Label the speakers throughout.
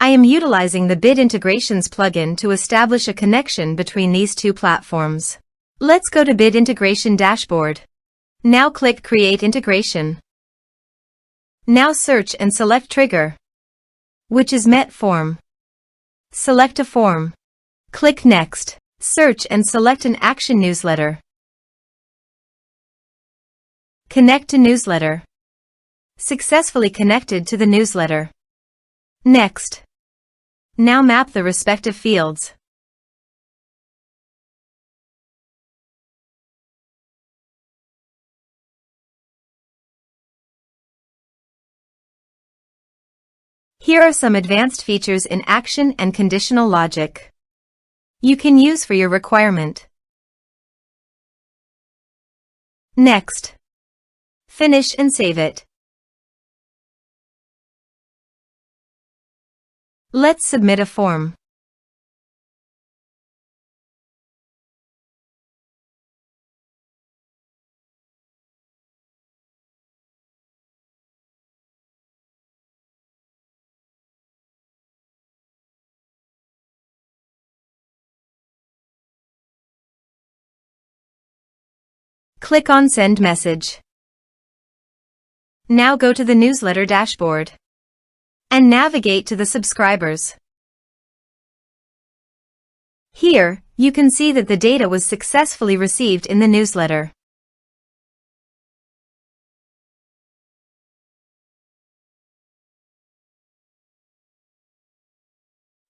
Speaker 1: I am utilizing the Bid Integrations plugin to establish a connection between these two platforms. Let's go to Bid Integration Dashboard. Now click Create Integration. Now search and select Trigger, which is MetForm. Select a form. Click Next. Search and select an action newsletter. Connect to newsletter. Successfully connected to the newsletter. Next. Now map the respective fields. Here are some advanced features in action and conditional logic you can use for your requirement. Next. Finish and save it. Let's submit a form. Click on Send Message. Now go to the newsletter dashboard and navigate to the subscribers. Here, you can see that the data was successfully received in the newsletter.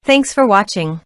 Speaker 1: Thanks for watching.